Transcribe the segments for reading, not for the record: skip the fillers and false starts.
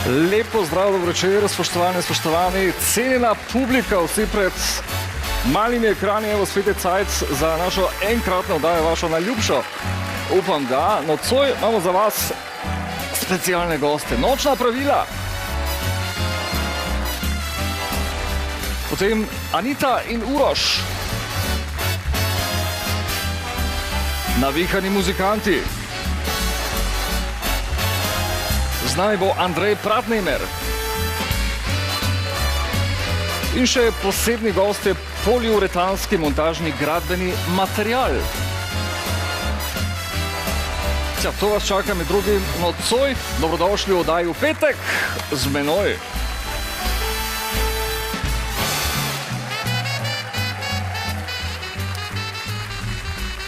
Lepo zdrav, dobro večer, spoštovani, cenjena publika, vsi pred malimi ekrani, evo spet je cajt za našo enkratno oddajo, vašo najljubšo. Upam, da nocoj imamo za vas specialne goste. Nočna pravila. Potem Anita in Uroš. Navihani muzikanti. Z nami bo Andrej Pratnemer. In še posebni gost je poliuretanski montažni gradbeni material. Ja, to vas čaka med drugim nocoj. Dobrodošli v oddaji v petek z menoj.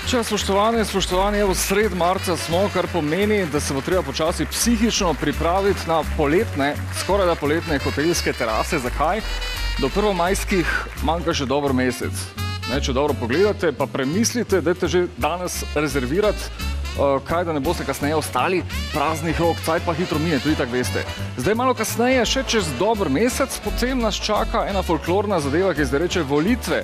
Če, spoštovani, evo sred marca smo, kar pomeni, da se bo treba počasi psihično pripraviti na poletne, skoraj da poletne hotelske terase. Zakaj? Do prvomajskih manjka še dober mesec. Če dobro pogledate, pa premislite, dajte že danes rezervirati, kaj da ne boste kasneje ostali praznih rok, cajt pa hitro mine, tudi tako veste. Zdaj malo kasneje, še čez dober mesec, potem nas čaka ena folklorna zadeva, ki se reče Volitve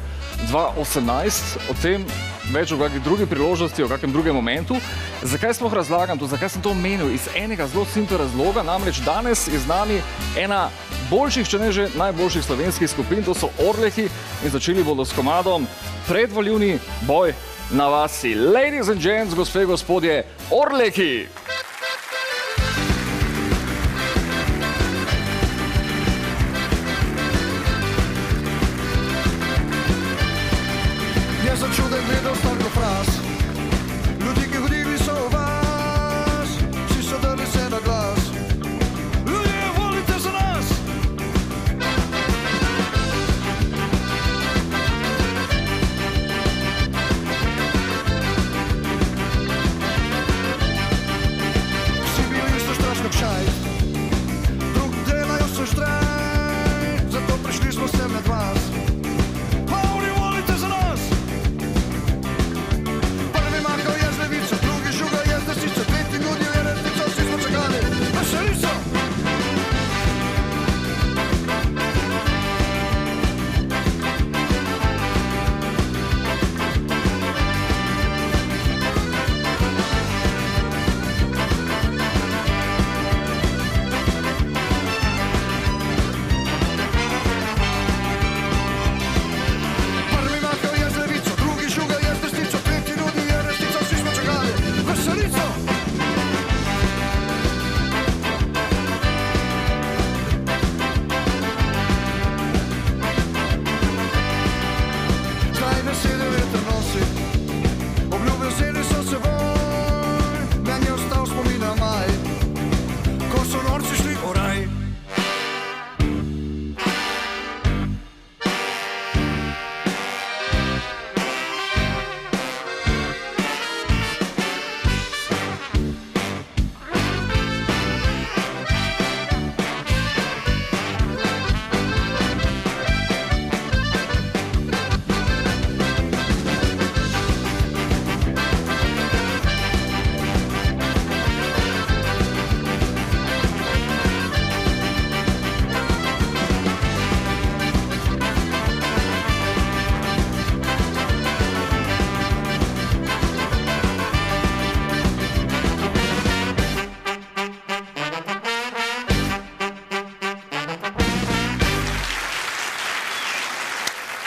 2018, o tem več o kakšni drugi priložnosti, o kakšnem drugem momentu. Zakaj sploh razlagam to, zakaj sem to omenil? Iz enega zelo simpel razloga, namreč danes je z nami ena boljših, če ne že najboljših slovenskih skupin, to so Orleki in začeli bodo s komadom Predvoljivni boj na vasi. Ladies and gents, gospe in gospodje, Orleki! Začuden gledal stavko fraz, ljudi, ki hodili so v vas, vsi so dali se na glas. Ljudje, volite za nas! Vsi bili so strašno kšajt, drug delajo so štrajt, zato prišli smo sem med vas.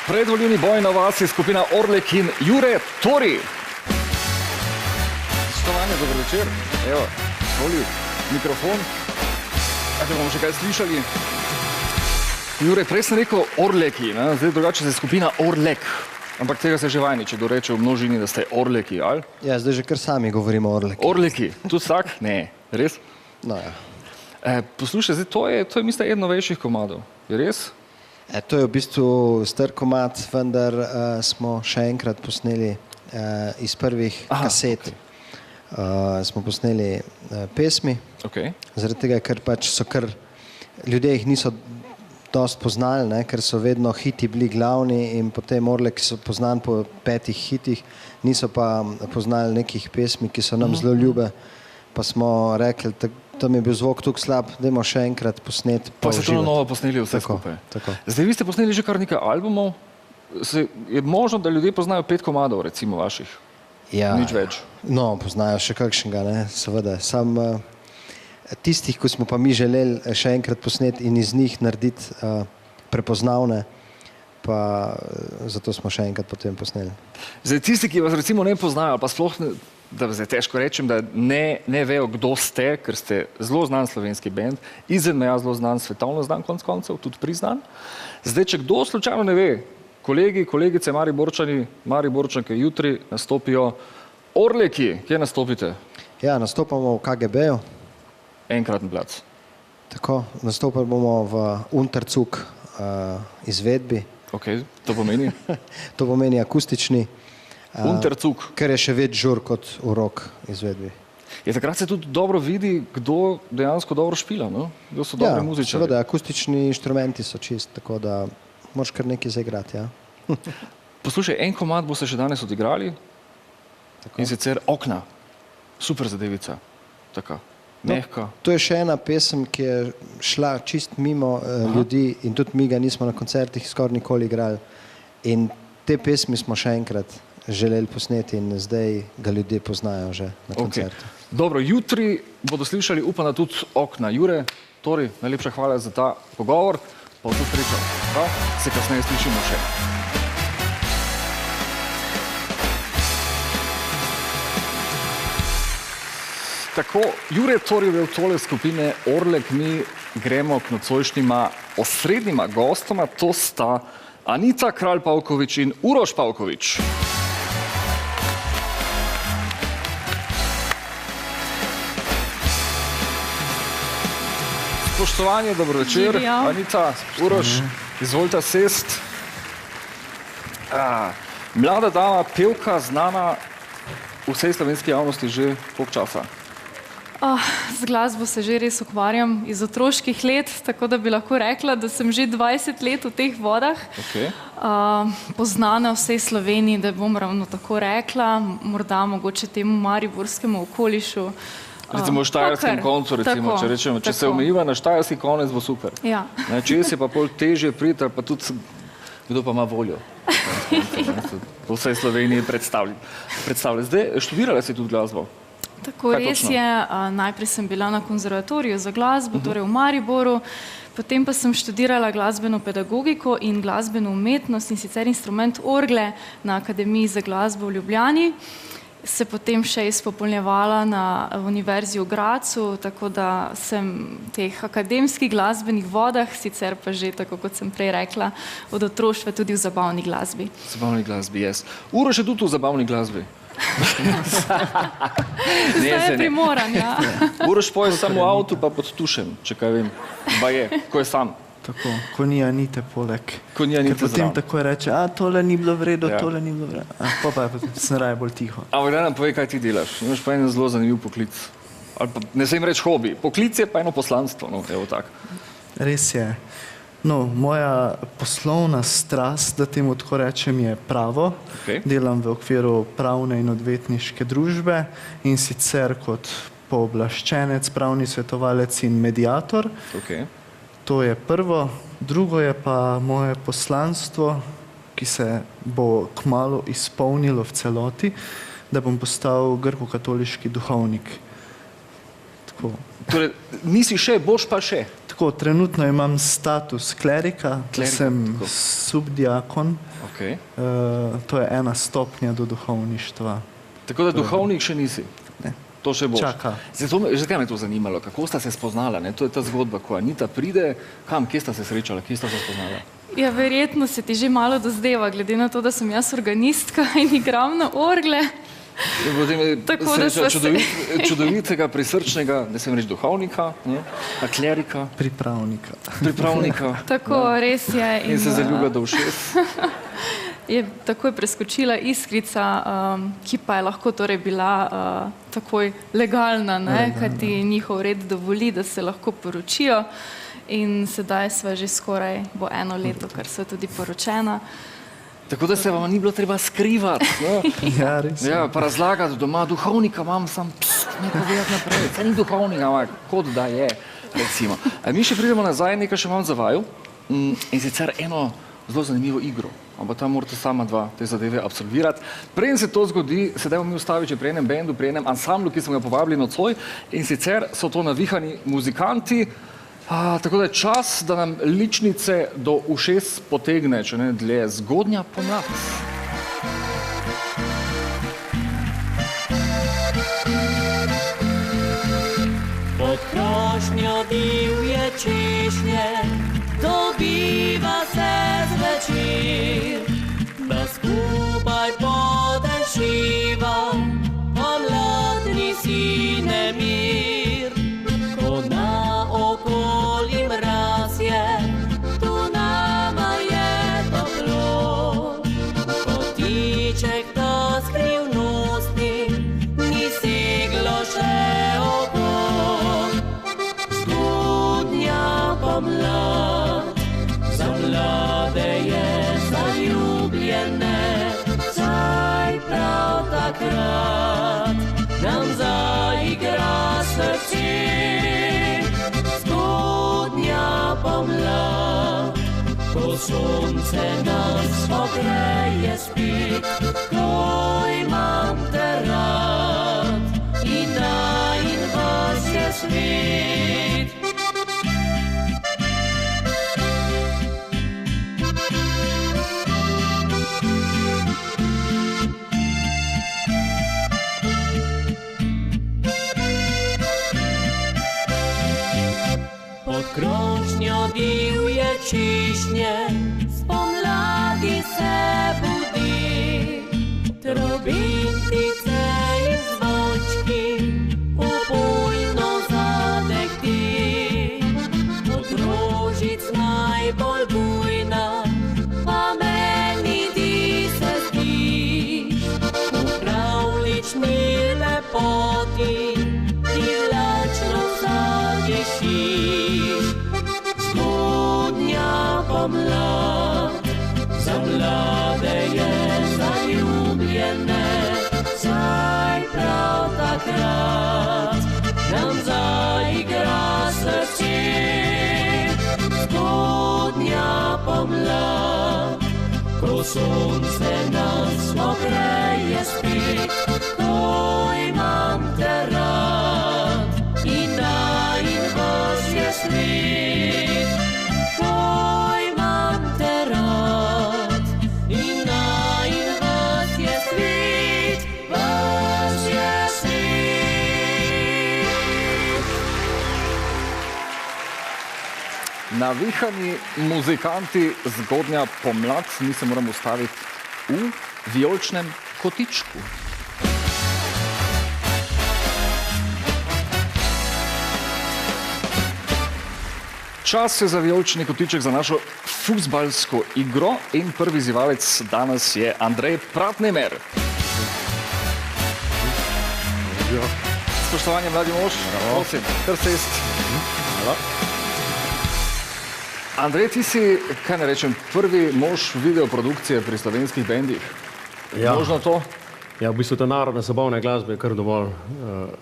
Predvoljivni boj na vas je skupina Orlek in Jure Tori. Spoštovani, dober večer. Evo, voli mikrofon. Ajde, bomo še kaj slišali. Jure, prej sem rekel Orleki, zdaj drugače se skupina Orlek. Ampak tega se že vajni, če kdo reče v množini, da ste Orleki, ali? Ja, zdaj že kar sami govorimo Orleki. Orleki, tudi tak? Ne, res? No ja. Poslušaj, zdaj to je mislim eden novejših komadov, je res? To je v bistvu star komad, vendar smo še enkrat posneli iz prvih kaset. Smo posneli pesmi, zaradi tega, ker pač so kar, ljudje jih niso dost poznali, ker so vedno hiti bili glavni in potem Orleki so poznani po 5 hitih, niso pa poznali nekih pesmi, ki so nam zelo ljube, pa smo rekli, tam je bil zvok tukaj slab, dajmo še enkrat posnet. Pa se to na novo posneli vse skupaj. Tako. Zdaj, vi ste posneli že kar nekaj albumov. Je možno, da ljudje poznajo 5 komadov, recimo vaših? Ja, nič več. No, poznajo še kakšnega, ne, seveda. Sam tistih, ko smo pa mi želeli še enkrat posneti in iz njih narediti prepoznavne, pa zato smo še enkrat potem posneli. Zdaj, tisti, ki vas recimo ne poznajo, pa sploh ne, da zdaj težko rečem, da ne vejo, kdo ste, ker ste zelo znan slovenski bend, izven meja zelo znan, svetovno znan konec koncev, tudi priznan. Zdaj, če kdo slučajno ne ve, kolegi, kolegice, Mariborčani, Mariborčanke jutri nastopijo Orleki. Kje nastopite? Ja, nastopamo v KGB-ju. Enkraten plac. Tako, nastopali bomo v Unterzug izvedbi. Ok, to pomeni? To pomeni akustični. Unterzug. Ker je še več žur kot v rock izvedbi. Je takrat se tudi dobro vidi, kdo dejansko dobro špila, no? Kdo so dobri muzičari. Ja, seveda, akustični inštrumenti so čist, tako da moraš kar nekaj zaigrati, ja. Poslušaj, en komad boste še danes odigrali, tako. In sicer Okna. Super zadevica. Taka, mehka. No, to je še ena pesem, ki je šla čist mimo ljudi in tudi mi ga nismo na koncertih skoraj nikoli igrali. In te pesmi smo še enkrat želeli posneti in zdaj ga ljudje poznajo že na koncertu. Okay. Dobro, jutri bodo slišali, upam, da tudi Okna. Jure, Tori, najlepša hvala za ta pogovor. Pa vso srečo. Se kasneje slišimo še. Tako, Jure Torjev tole skupine Orlek, mi gremo k nocojšnjima osrednjima gostoma, to sta Anita Kralj Pavkovič in Uroš Pavkovič. Spoštovanje, dobro večer. Anita, Uroš, izvolite sest. Mlada dama, pevka, znana vsej slovenski javnosti že koliko časa? Z glasbo se že res ukvarjam iz otroških let, tako da bi lahko rekla, da sem že 20 let v teh vodah. Okay. Poznana vsej Sloveniji, da bom ravno tako rekla, morda mogoče temu mariborskemu okolišu. Recimo v štajerskem koncu, recimo, če rečemo, če se omejiva na štajerski konec, bo super. Ja. Če je pa pol težje priti, pa tudi kdo pa ima voljo. Po vsej Sloveniji predstavljati. Zdaj, študirala si tudi glasbo? Tako res je. Najprej sem bila na konzervatoriju za glasbo, torej v Mariboru, potem pa sem študirala glasbeno pedagogiko in glasbeno umetnost in sicer instrument orgle na Akademiji za glasbo v Ljubljani. Se potem še izpopolnjevala na Univerzi v Gracu, tako da sem v teh akademskih glasbenih vodah, sicer pa že, tako kot sem prej rekla, od otroštva tudi v zabavni glasbi. Zabavni glasbi, yes. Uroš je tudi v zabavni glasbi. Zdaj je primoran, ja. Uroš poje samo v avtu, pa pod tušem, če kaj vem. Ba je, ko je sam. Tako, ko ni Anite poleg. Ko ni Anite zraven. Ker potem tako reče, tole ni bilo v redu, tole ni bilo v redu. Pa sem raje bolj tiho. Ampak da nam povej, kaj ti delaš. Imaš pa en zelo zanimiv poklic. Ali pa ne smem reči hobi. Poklic je pa eno poslanstvo, no, evo tak. Res je. No, moja poslovna strast, da temu tako rečem, je pravo. Okay. Delam v okviru pravne in odvetniške družbe in sicer kot pooblaščenec, pravni svetovalec in mediator. Okay. To je prvo. Drugo je pa moje poslanstvo, ki se bo kmalu izpolnilo v celoti, da bom postal grko-katoliški duhovnik. Tako. Torej, nisi še, boš pa še? Tako, trenutno imam status klerika, sem subdiakon. Okay. To je ena stopnja do duhovništva. Tako da duhovnik še nisi? Ne. To še boš. Čaka. Zakaj me to zanimalo? Kako sta se spoznala? Ne? To je ta zgodba, ko Anita pride. Kam? Kje sta se srečala? Kje sta se spoznala? Ja, verjetno se ti že malo dozdeva, glede na to, da sem jaz organistka in igram na orgle. In potem je sreča čudovitega, prisrčnega, ne smem reči duhovnika, a klerika. Pripravnika. Tako, res je. In se zaljublja do všes. Je takoj preskočila iskrica, ki pa je lahko torej bila takoj legalna, kajti njihov red dovoli, da se lahko poročijo. In sedaj sva že skoraj bo 1 leto, kar sva tudi poročena. Tako da se vam ni bilo treba skrivati. Ja, res. Ja, pa razlagati doma, duhovnika imam sam. ne povedati naprej, to ni duhovnik, ampak kot da je, recimo. Mi še pridemo nazaj, nekaj še imam za vaju in sicer eno zelo zanimivo igro, ampak tam morate sama dva te zadeve absolvirati. Preden se to zgodi, se dajmo mi ustaviti pri enem bendu, pri enem ansamblu, ki smo ga povabili nocoj in sicer so to navihani muzikanti, tako da je čas, da nam ličnice do ušes potegne, če ne dlje, Zgodnja pomlad. Pod krošnjo divje češnje dobiva se zvečer, da skupaj podešiva pomladni sine mir. Ko na okoli mraz je, tu nama je toplo. Kotiček ta skrivnosti ni seglo še oko. Pomlad, za mlade je zaljubljene, saj prav takrat nam zaigra srce. Zgodnja pomlad, ko sonce nas ogreje spet, ko imam te rad in najin vas je svet. Krošnjo divje češnje spomladi se budi, trobentice in zvončki upojno zadehti. Od rožic najbolj bujna pa meni ti se zdiš, v pravlični lepoti privlačno zadešiš. Pomlad, za mlade je zaljubljene, saj prav takrat nam zaigra srce. Zgodnja pomlad, ko sonce nas ogreje spet, ko imam te rad in najin vas je svet. Navihani muzikanti, Zgodnja pomlad, mi se moramo ustaviti v vijoličnem kotičku. Čas je za vijolični kotiček za našo fuzbalsko igro in prvi izzivalec danes je Andrej Pratnemer. Spoštovani mladi mož, prosim, kar sest. Andrej, ti si, kaj ne rečem, prvi mož videoprodukcije pri slovenskih bendih. Možno to? Ja, v bistvu te narodne zabavne glasbe je kar dovolj,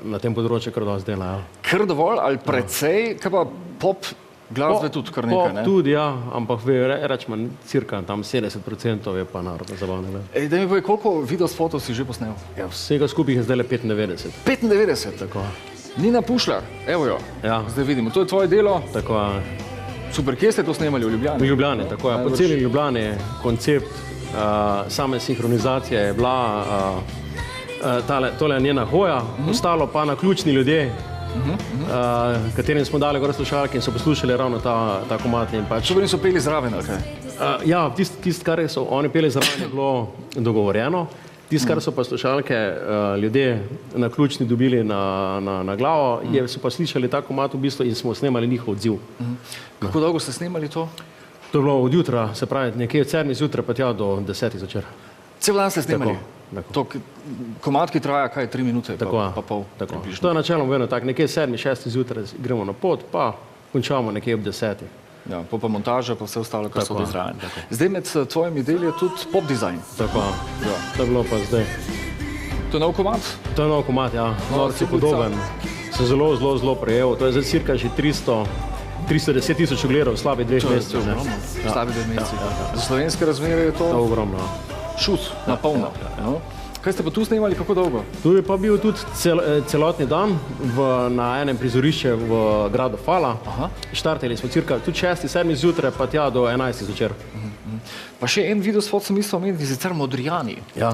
na tem področju kar dosti dela. Kar dovolj ali precej, kaj pa pop glasbe tudi kar nekaj, ne? Pop tudi, ja, ampak rečemo, cirka tam 70% je pa narodne zabavne glasbe. Da mi povej, koliko videospotov si že posnel? Ja, vsega skupaj je zdaj le 95. 95? Tako. Nina Pušlar, evo jo, zdaj vidimo, to je tvoje delo. Tako. Super, kje ste to snemali? V Ljubljani? V Ljubljani, tako je. Po celi Ljubljani koncept same sinhronizacije je bila tole njena hoja, ostalo pa naključni ljudje, katerim smo dali gor slušalke in so poslušali ravno ta komad. Čo bi niso peli zraven, ali kaj? Ja, tist, kar so oni peli zraven, je bilo dogovorjeno. Tist, kar so pa slušalke ljudje naključni dobili na glavo, so pa slišali ta komad v bistvu in smo snemali njihov odziv. Kako dolgo ste snemali to? To je bilo od jutra, se pravi nekje od 7 zjutraj pa tja do 10 zvečer. Cel dan ste snemali? Komad, ki traja kaj, 3 minute pa pol? Tako. To je načeloma vedno tako, nekje 7-6 zjutraj gremo na pot, pa končamo nekje ob 10. Ja, pa montaža, pa vse ostalo, kar so izrajen. Zdaj med tvojimi deli je tudi pop dizajn. Tako, to je bilo pa zdaj. To je nov komad? To je nov komad, ja. Norci podoben. Se zelo prejel. To je zdaj cirka že 310 000 ogledov v slabih 2 mesecih. Slabih 2 mesecih. Za slovenske razmere je to ogromno. Šut, na polno. Kaj ste pa tu snemali, kako dolgo? Tu je pa bil tudi celotni dan na enem prizorišče v gradu Fala. Štartali smo cirka tudi 6, 7 zjutraj, pa tja do 11 zvečer. Pa še en videospot sem mislil omeniti, sicer Modrijani. Ja.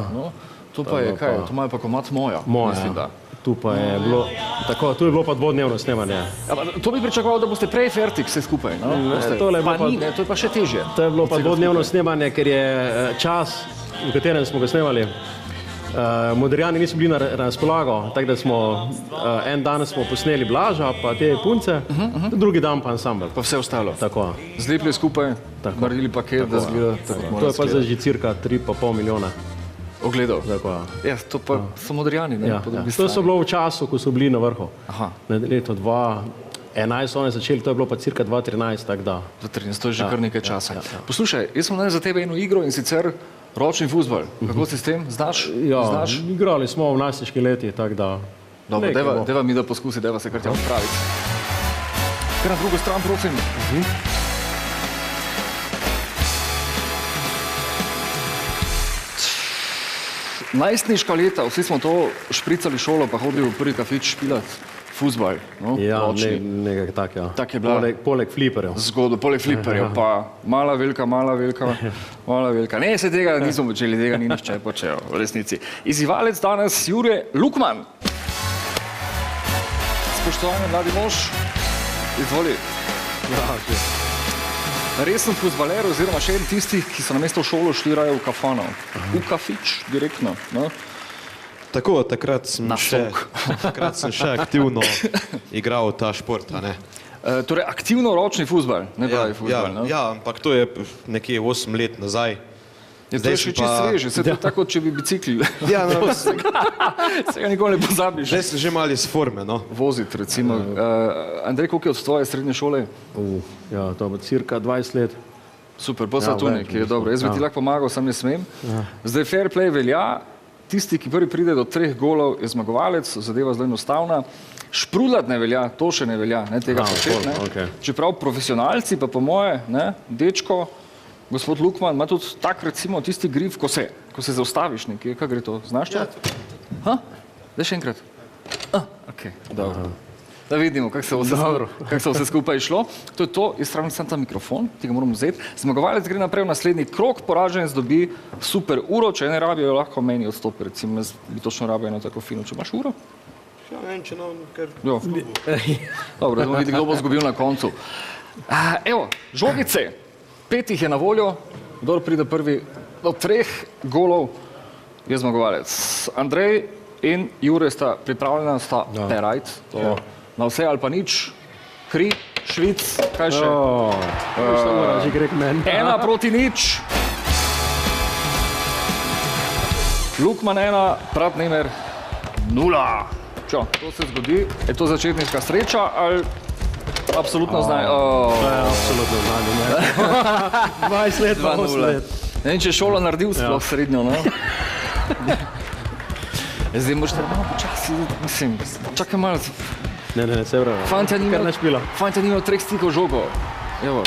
To pa je kaj? To imajo pa komad Moja. Moja. Tu pa je bilo, tako, tu je bilo pa dvodnevno snemanje. To bi pričakoval, da boste prej fertik vse skupaj, no? To je pa še težje. To je bilo pa dvodnevno snemanje, ker je čas, v katerem smo ga snemali. Modrijani niso bili na razpolago, tako da smo en dan smo posneli Blaža, pa te punce, drugi dan pa ansambl. Pa vse ostalo. Tako. Zlepili skupaj, naredili paket, da zgleda tako. To je pa zdaj že cirka 3,5 milijona. Ogledov. Ja, to pa so Modrijani, ne? To so bilo v času, ko so bili na vrhu. Na leto 2011 so oni začeli, to je bilo pa cirka 2013, tako da. 2013, to je že kar nekaj časa. Poslušaj, jaz sem danes za tebe eno igro in sicer ročni fuzbal. Kako si s tem? Znaš? Ja, igrali smo v najstniških letih, tako da. Dobro, deva mi da poskusi, deva se kar tja odpraviti. Kar na drugo stran, prosim. Najstniška leta, vsi smo to špricali šolo, pa hodili v prvi kafič špilat fuzbal. Ja, nekaj tak, ja. Tak je bila. Poleg fliperjev. Zgodbo, poleg fliperjev, pa mala, velika. Ne, se tega nismo počeli, tega ni nihče počel, v resnici. Izzivalec danes Jure Lukman. Spoštovani mladi mož, izvoli. Resen fuzbaler oziroma še en tistih, ki so namesto v šolo šli raje v kafano. V kafič, direktno. Tako, takrat sem še aktivno igral ta šport, a ne? Torej, aktivno ročni fuzbal, ne pravi fuzbal, ne? Ja, ampak to je nekje 8 let nazaj. To je še čisto sveže, se to tako, če bi bicikli. Ja, no. Se ga nikoli ne pozabiš. Zdaj sem že malo iz forme, no. Voziti, recimo. Andrej, koliko je od tvoje srednje šole? Ja, to bo cirka 20 let. Super, pa so tu nekaj, je dobro. Jaz bi ti lahko pomagal, sam ne smem. Zdaj fair play velja, tisti, ki prvi pride do 3 golov, je zmagovalec, zadeva zelo enostavna. Šprulat ne velja, to še ne velja, tega početi, ne. Čeprav profesionalci, pa po moje, dečko, gospod Lukman, ima tudi tak, recimo, tisti grif, ko se zaustaviš nekje, kaj gre to, znaš to? Daj še enkrat. Ok, dobro. Da vidimo, kako se vse skupaj šlo. To je to, jaz stravim sam ta mikrofon, ti ga moram vzeti. Zmagovalec gre naprej v naslednji krog, poraženec dobi super uro, če ne rabijo, lahko meni odstopi, recimo, jaz bi točno rabil eno tako fino, če imaš uro? Ja, vem, če no, ker... Dobro, da bomo videli, kdo bo zgubil na koncu. Evo, žogice. 5 jih je na voljo, kdor pride prvi do 3 golov, je zmagovalec. Andrej in Jure sta pripravljena, sta perajt, na vse ali pa nič, Kri, Švic, kaj še? 1 proti 0. Lukman 1, Pratnemer 0. Čo, to se zgodi, je to začetniška sreča ali absolutno znanje? To je absolutno znanje, ne? 20 let, 8 let. Ne vem, če je šolo naredil sploh srednjo, no? Zdaj moraš malo počasi, mislim, čakaj malo. Ne, se pravi, kar ne špila. Fantja nima 3 stikov žogo. Evo.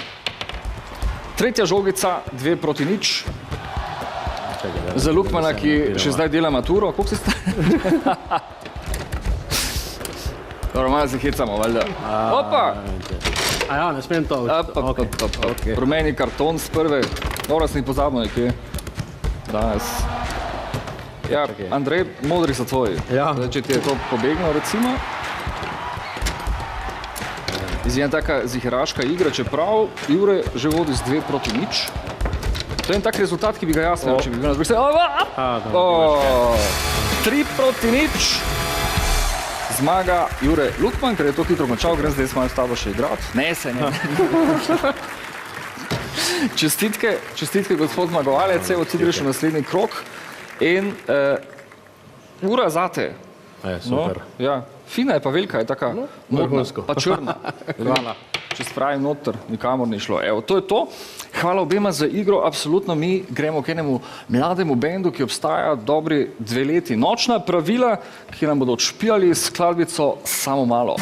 3. žogica, 2 proti 0. Za Lukmana, ki še zdaj dela maturo, koliko si stane? Dobro, malo se hecamo, valjda. Opa! A ja, ne smem to. Rumeni karton z prve. Dobro, sem jih pozabil nekje. Danes. Ja, Andrej, modri so tvoji. Če ti je to pobegnilo, recimo. Izjemna taka ziheraška igra, čeprav Jure že vodi z 2 proti 0. To je en tak rezultat, ki bi ga jasno, če bi bil nas brisel. 3 proti 0. Zmaga Jure Lukman, ker je to hitro končal, grem zdaj s malo s tabo še igrati. Ne, se ne. Čestitke, gospod zmagovalec, evo ti greš v naslednji krog. In ura zate. Super. Fina je pa velika, je taka modna, pa črna. Hvala. če spravim noter, nikamor ni šlo. Evo, to je to. Hvala obema za igro, absolutno mi gremo k enemu mlademu bendu, ki obstaja dobri 2 leti. Nočna pravila, ki nam bodo odšpijali skladbico Samo malo.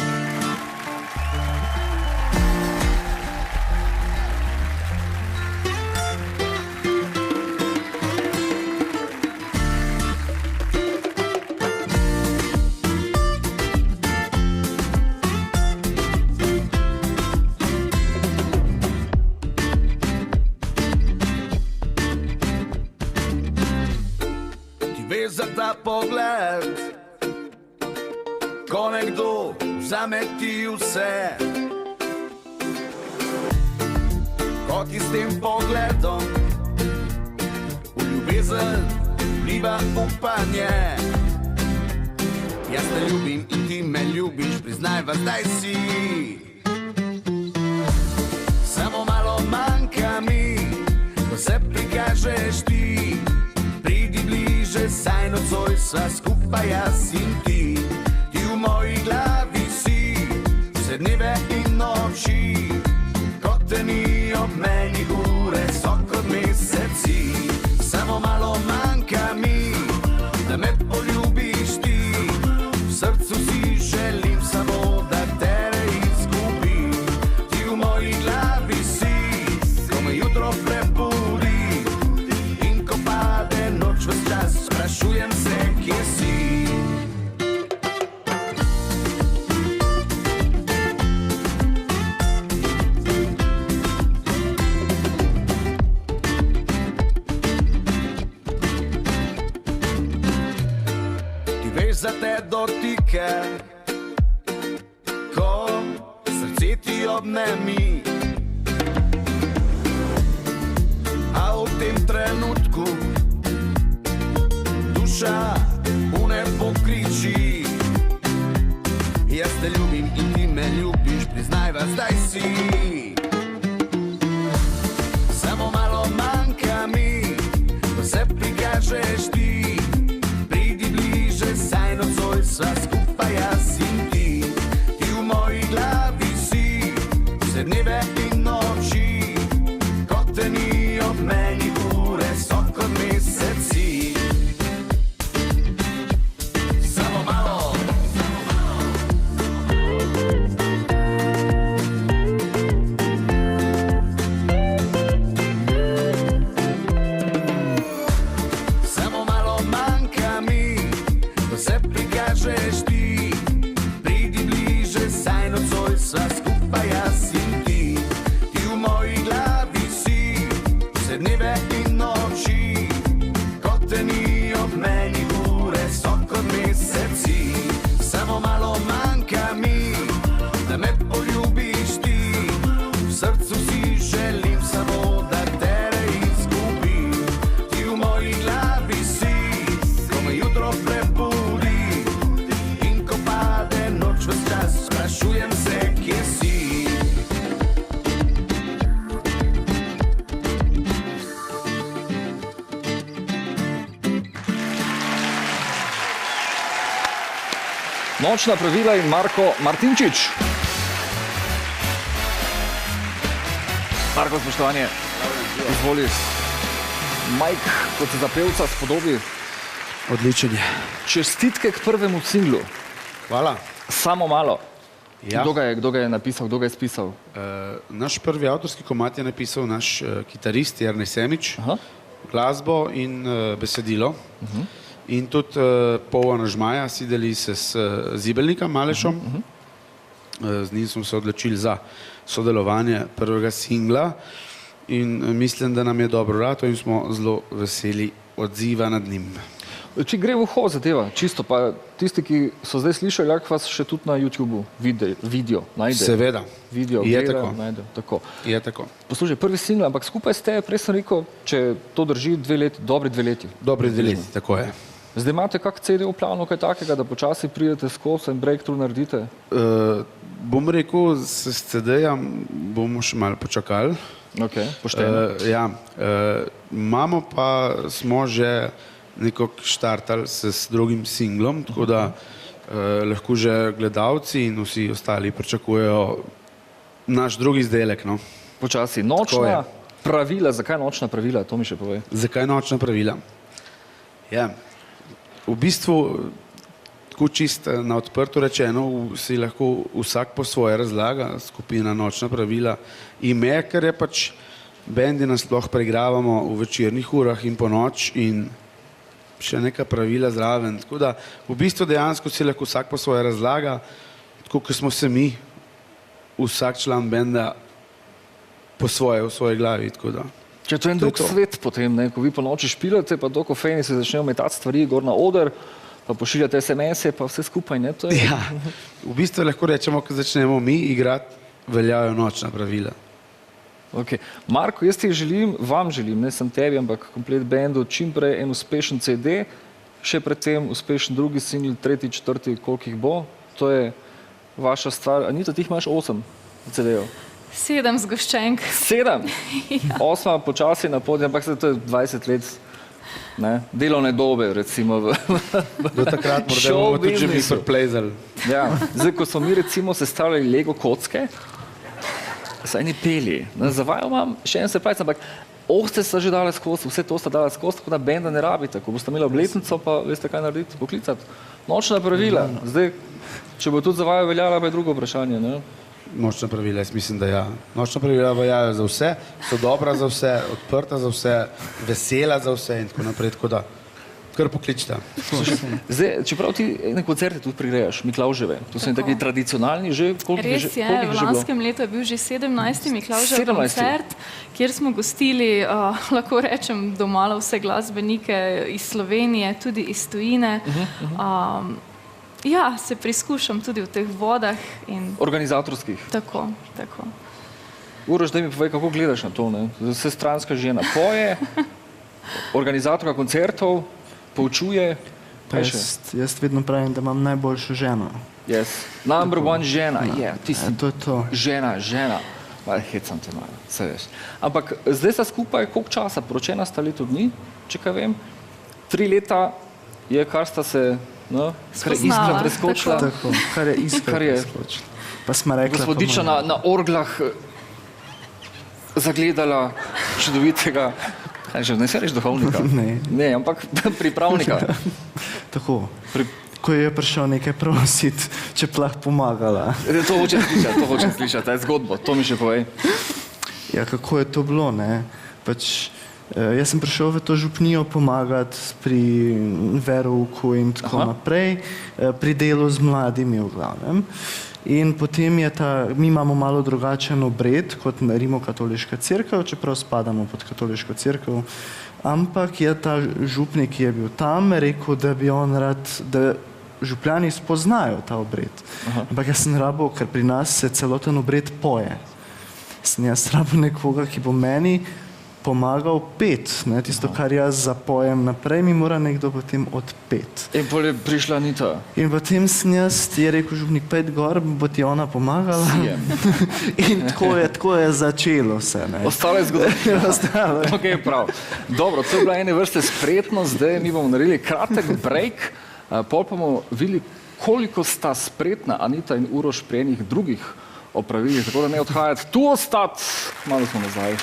Za ta pogled, ko nekdo vzame ti vse, ko ti s tem pogledom v ljubezen vliva upanje. Jaz te ljubim in ti me ljubiš, priznajva zdaj si. Samo malo manjka mi, ko se prikažeš ti. Bliže, saj nocoj sva skupaj jaz in ti. Ti v moji glavi si, vse dneve in noči. Ko te ni ob meni, ure so kot meseci. Samo malo manjka mi, da me poljubiš ti. V srcu si želim samo, da tebe izgubim. Ti v moji glavi si, ko me jutro prebudi. Ves čas sprašujem se, kje si. Ti veš za te dotike, ko srce ti obnemi. A v tem trenutku duša v nebo kriči. Jaz te ljubim in ti me ljubiš, priznajva zdaj si. Samo malo manjka mi, ko se prikažeš ti. Pridi bliže, saj nocoj sva skupaj jaz in ti. Ti v moji glavi si, vse dneve in noči. Ko te ni ob meni, ure so kot meseci. Sva skupaj jaz in ti. Ti v moji glavi si, vse dneve in noči. Ko te ni ob meni, ure so kot meseci. Samo malo manjka mi, da me poljubiš ti. V srcu si želim samo, da tebe izgubim. Ti v moji glavi si, ko me jutro prebudi. In ko pade noč ves čas, sprašujem se, kje si. Nočna pravila in Marko Martinčič. Marko, spoštovanje, izvoli. Mike, kot se za pevca spodobi. Odličen je. Čestitke k prvemu singlu. Hvala. Samo malo. Ja. Kdo ga je napisal, kdo ga je spisal? Naš prvi avtorski komad je napisal naš kitarist Jernej Semič, glasbo in besedilo. In tudi pol aranžmaja, sedeli se s Zibelnikom Malešom. Z njim smo se odločili za sodelovanje prvega singla in mislim, da nam je dobro rado in smo zelo veseli odziva nad njim. Če gre v uho zadeva, čisto pa tisti, ki so zdaj slišali, lahko vas še tudi na YouTubeu vidijo, najdejo. Seveda, Video, je gledajo, tako. najdejo, tako. Je tako. Poslušaj, prvi singl, ampak skupaj ste, prej sem rekel, če to drži 2 leti, dobri 2 leti. Dobri 2 leti, tako je. Zdaj imate kak CD v planu, kaj takega, da počasi pridete skozi in breakthrough naredite? Bom rekel, s CD-jem bomo še malo počakali. Ok, pošteno. Ja, imamo pa, smo že nekako štartali s drugim singlom, tako da lahko že gledalci in vsi ostali pričakujejo naš drugi izdelek. No. Počasi. Nočna pravila, zakaj nočna pravila, to mi še povej. Zakaj nočna pravila? Ja, v bistvu, tako čist na odprto rečeno, si lahko vsak po svoje razlaga, skupina Nočna pravila ime, ker je pač bendi nasploh preigravamo v večernih urah in po noč in še neka pravila zraven. Tako da v bistvu dejansko si lahko vsak po svoje razlaga, tako kot smo se mi, vsak član benda po svoje, v svoji glavi. Tako da. Če to je en drug svet potem, ne? Ko vi po noči špilate, pa do kofejni se začnejo metati stvari gor na oder, pa pošiljate SMS-e, pa vse skupaj, ne? To je... Ja, v bistvu lahko rečemo, ko začnemo mi igrati, veljajo nočna pravila. Okay. Marko, jaz ti vam želim, ne sem tebi, ampak komplet bendu, čim prej en uspešen CD, še predtem uspešen drugi singl, tretji, četrti, koliko jih bo, to je vaša stvar. Anita, ti imaš 8 CD-jev. 7 zgoščenk. 7? Ja. 8 počasi na podnje, ampak to je 20 let delovne dobe, recimo. Do takrat morda bomo tudi že mi surplezali. Ja, zdaj, ko smo mi recimo sestavljali Lego kocke, so eni peli. Zavajo vam še en surprise, ampak ohce sta že dale skozi, vse to sta dale skozi, tako da benda ne rabite. Ko boste imeli obletnico, pa veste kaj narediti, poklicati. Nočna pravila. Zdaj, če bo tudi zavajo veljala, pa je drugo vprašanje, ne? Nočna pravila, jaz mislim, da ja. Nočna pravila veljajo za vse, so dobra za vse, odprta za vse, vesela za vse in tako naprej, tako da kar pokličite. Zdaj, čeprav ti na koncerte tudi prirejaš, Miklavževe, to so taki tradicionalni že, Res je, v lanskem letu je bil že 17. Miklavžev koncert, kjer smo gostili, lahko rečem, domala vse glasbenike iz Slovenije, tudi iz tujine. Ja, se preizkušam tudi v teh vodah. Organizatorskih. Tako. Uroš, daj mi povej, kako gledaš na to, ne? Vsestranska žena poje, organizatorka koncertov, poučuje. Jaz vedno pravim, da imam najboljšo ženo. Yes. Number one žena. To je to. Žena. Hecam te malo, se veš. Ampak zdaj sta skupaj koliko časa? Poročena sta leto dni, če kaj vem. 3 leta je, kar sta se... Kar je iskra preskočila. Tako, kar je iskra preskočila. Pa smo rekla... Gospodiča na orglah zagledala čudovitega... Ne se reč duhovnika? Ne, ampak pripravnika. Tako, ko je prišel nekaj prositi, če plah pomagala. To hočem slišati, ta zgodbo, to mi še povej. Ja, kako je to bilo, ne? Pač, jaz sem prišel v to župnijo pomagati pri verouku in tako naprej, pri delu z mladimi v glavnem. In potem je mi imamo malo drugačen obred kot Rimokatoliška cerkev, čeprav spadamo pod katoliško cerkev, ampak je ta župnik, ki je bil tam, rekel, da bi on rad, da župljani spoznajo ta obred. Ampak jaz sem rabo, ker pri nas se celoten obred poje. Sem jaz rabo nekoga, ki bo meni pomagal pet, tisto, kar jaz zapojem naprej, mi mora nekdo potem odpet. In potem je prišla Anita. In potem sem jaz, je rekel župnik, pet gor, bo ti ona pomagala. In tako je začelo vse. Ostalo je zgodovina. Ok, prav. Dobro, to je bila ene vrste spretnost, zdaj mi bomo naredili kratek break, pol pa bomo videli, koliko sta spretna Anita in Uroš pri enih drugih opravilih, tako da ne odhajati, tu ostati, malo smo nazaj.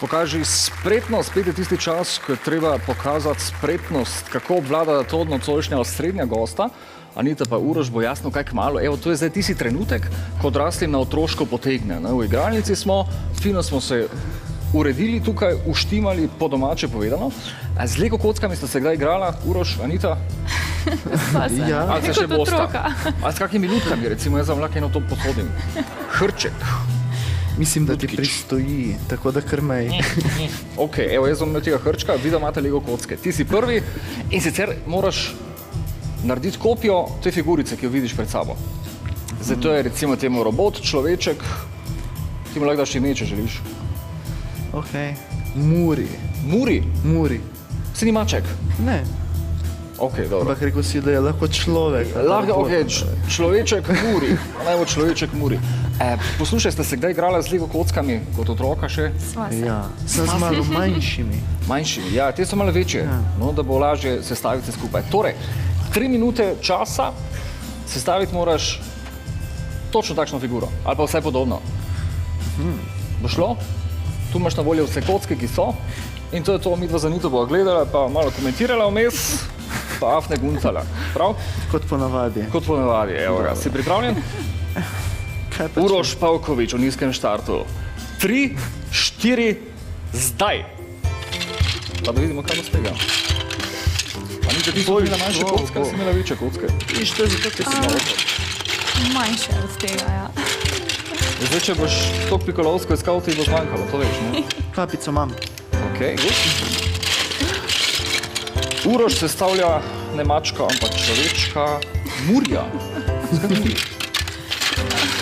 Pokaži spretnost, spet je tisti čas, ko je treba pokazati spretnost, kako obvlada to nocojšnja osrednja gosta. Anita pa Uroš bo jasno kaj kmalu. Evo, to je zdaj tisti trenutek, ko odrasli na otroško potegne. V igralnici smo, fino smo se uredili tukaj, uštimali, po domače povedano. Z Lego kockami sta se kdaj igrala, Uroš, Anita? Ja. Ali se še bosta? Ali s kakimi lutkami, recimo, jaz vam lahko eno to posodim. Hrček. Mislim, da ti pristoji, tako da krmej. Ok, evo, jaz vam imel tega hrčka, vi da imate Lego kocke. Ti si prvi in sicer moraš narediti kopijo te figurice, ki jo vidiš pred sabo. Zdaj to je recimo temu robot, človeček, ti mu lahko daš ime, če želiš. Ok, Muri. Muri? Muri. Si ni maček? Ne. Okay, dobro. Ampak rekel si, da je lahko človek. Človeček Muri. Naj bo človeček Muri. Poslušaj, ste se kdaj igrala z Lego kockami kot otroka še? Sva se. Ja, sem z malo manjšimi. Manjšimi, ja, te so malo večje, no, da bo lažje sestaviti skupaj. Torej, 3 minute časa sestaviti moraš točno takšno figuro, ali pa vse podobno. Bo šlo? Tu imaš na voljo vse kocke, ki so, in to je to, midva za Nito bova gledala, pa malo komentirala vmes, pa afne guncala. Prav? Kot ponavadi. Kot ponavadi, evo ga. Si pripravljen? Uroš Pavković v nizkem štartu. 3, 4, zdaj! Pa da vidimo, kaj bo spega. Pa ni, da ti so imela manjše kocke, ali si imela večje kocke? Viš, to je zato, ker si malo. Manjše od tega, ja. Zdaj, če boš to pikolovsko iskal, ti bo zmanjkalo, to veš, ne? Kapico imam. Okej, gut. Uroš sestavlja ne mačka, ampak človečka Murja. Zakaj Muri?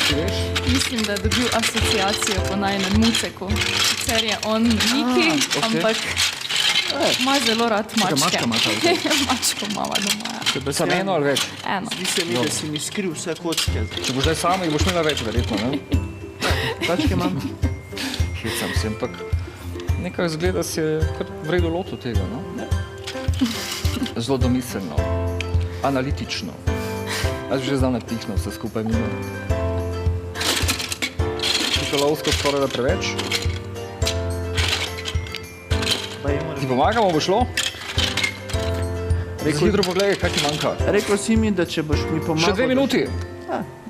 Ti veš? Mislim, da je dobil asociacijo po najnem Muceku. Sicer je on Niki, ampak ima zelo rad mačke. Mačka ima ali kaj? Mačko mama doma, ja. Samo eno ali več? Eno. Zdi se mi, da si mi skril vse kocke. Če boš zdaj sama, jih boš imela več, verjetno, ne? Tačke imam. Hecam se, ampak nekaj zgleda si je kar v redu lotu tega, no? Zelo domiselno, analitično. Jaz bi že zdaj napihnil vse skupaj mimo. Pikolovsko skoraj da preveč. Ti pomagamo, bo šlo? Hitro pogledaj, kaj ti manjka. Rekel si mi, da če boš mi pomagal... Še 2 minuti.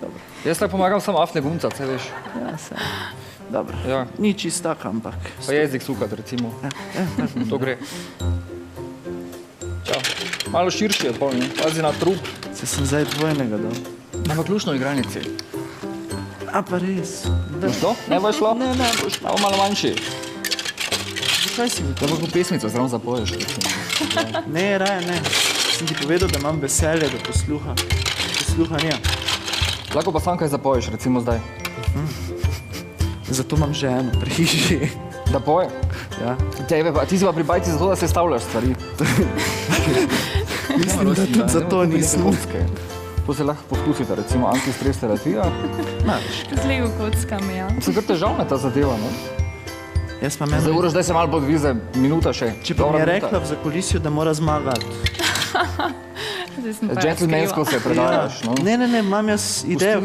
Dobro. Jaz tako pomagam samo afne gunca, vse veš. Ja, se. Dobro. Ja. Ni čist tak, ampak... Pa jezik sukat, recimo. To gre. Čau. Malo širši je pol, ne? Pazi na trup. Se sem zdaj dvojnega dal. Imamo ključno igranici. A pa res. Boš to? Ne boš šlo? Ne, boš šlo. Malo manjši. Zakaj si mi to? Da boš pesmico zraven zapoješ, recimo. Ne, raje ne. Sem ti povedal, da imam veselje, da posluha. Posluha nija. Lahko pa sam kaj zapoješ, recimo zdaj. Zato imam ženo pri hiši. Da poje? Ja. Ti si pa pri bajti zato, da se stavljaš stvari. Mislim, da tudi zato nisem. To se lahko poskusite, recimo antistres terapija. Z Lego kockami, ja. Se kar težavna ta zadeva, no? Jaz pa meni... Zdaj Uroš, daj se malo podvize, minuta še. Če pa mi je rekla v zakulisju, da mora zmagati. Džentlmensko se predajaš, no? Ne, imam jaz idejo,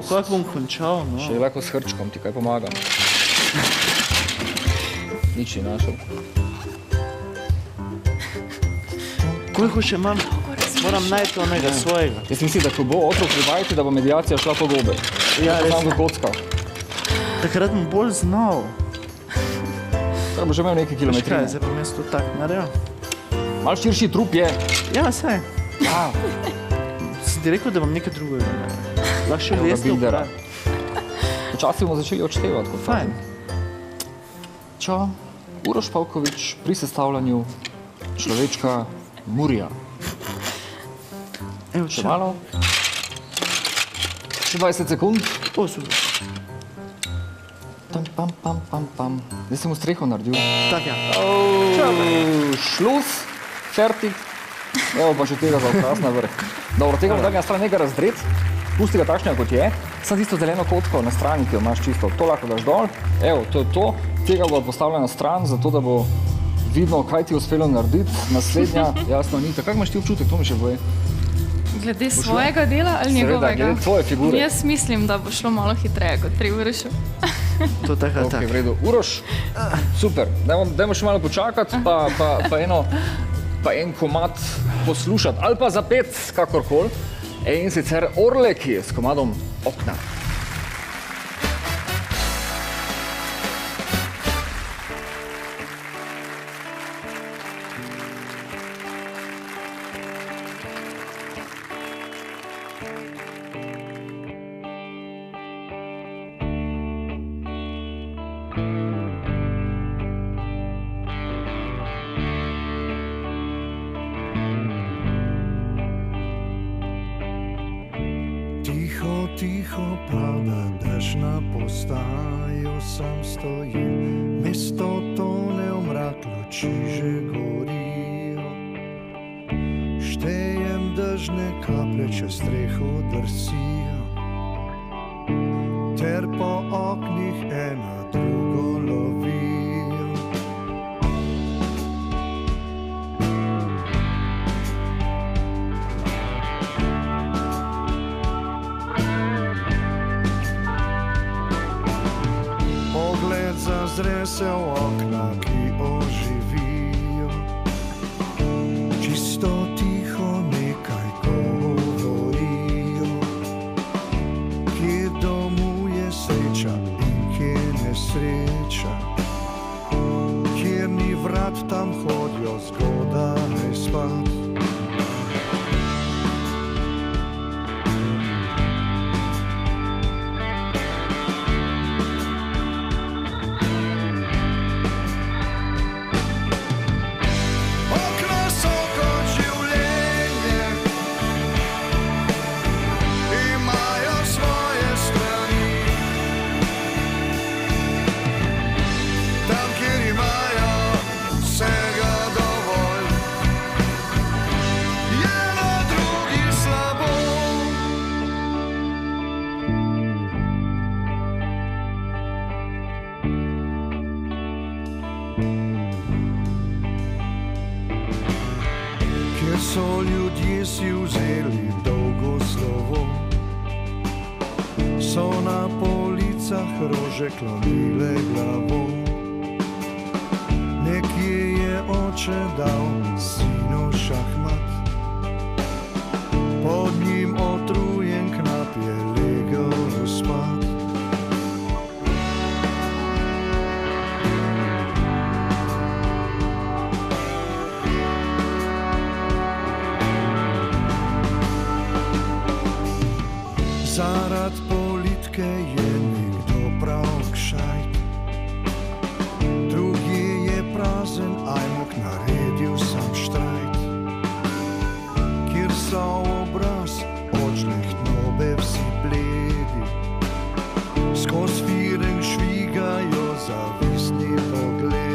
kako bom končal, no. Še lahko s hrčkom ti kaj pomagam. Nič ni našel. Koliko še imam? Moram najti onega svojega. Jaz mislim, da ko bo otrok pri bajti, da bo medijacija šla po gobe. Ja, res. Znam v kockah. Takrat bom bolj znal. Tako bo že imel nekaj kilometrine. Zdaj bom jaz to tak naredil. Malo širši trup je. Ja, saj. Si ti rekel, da bom nekaj drugega naredil. Lahko še lesno upravim. Počasi bomo začeli odštevati. Fajn. Čau, Uroš Pavković pri sestavljanju človečka Murja. Evo, še malo. Še 20 sekund. O, super. Pam. Zdaj sem v streho naredil. Tak, ja. Šlus, fertik. Evo pa še tega za okras na vrh. Dobro, tega bom na stran nekaj razdret. Pusti ga takšnega, kot je. Sam tisto zeleno kocko na strani, ki jo imaš čisto. To lahko daš dol. Evo, to je to. Tega bo postavljena na stran, zato da bo vidno, kaj ti je uspelo narediti. Naslednja, jasno, ni. Kako imaš ti občutek? To mi še boje. Glede svojega dela ali njegovega? Seveda, glede tvoje figure. Jaz mislim, da bo šlo malo hitreje kot pri Urošu. To tako ali tako. V redu. Uroš, super. Dajmo še malo počakati, pa en komad poslušati. Ali pa zapet, kakorkoli. In sicer Orleki s komadom Okna. Tiho pada dež na postajo, sam stojim, mesto tone v mrak, luči že gorijo. dežne kaplje čez streho drsijo, ter po oknih ena drugo lovijo. Pogled zazre se v okna, ki oživijo, čisto tiho nekaj govorijo. Kje domuje sreča in kje nesreča, kjer ni vrat, tam hodijo zgodaj spat. So ljudje si vzeli dolgo slovo, so na policah rože klonile glavo. Nekje je oče dal sinu šahmat, pod njim otrujen knap je legel v spat. Zarad politike je nekdo prav kšajt, drugi je prazen, ajmok naredil sam štrajt. Kjer so obraz, očnih nobe vsi bledi, skoz firen švigajo zavistni pogledi.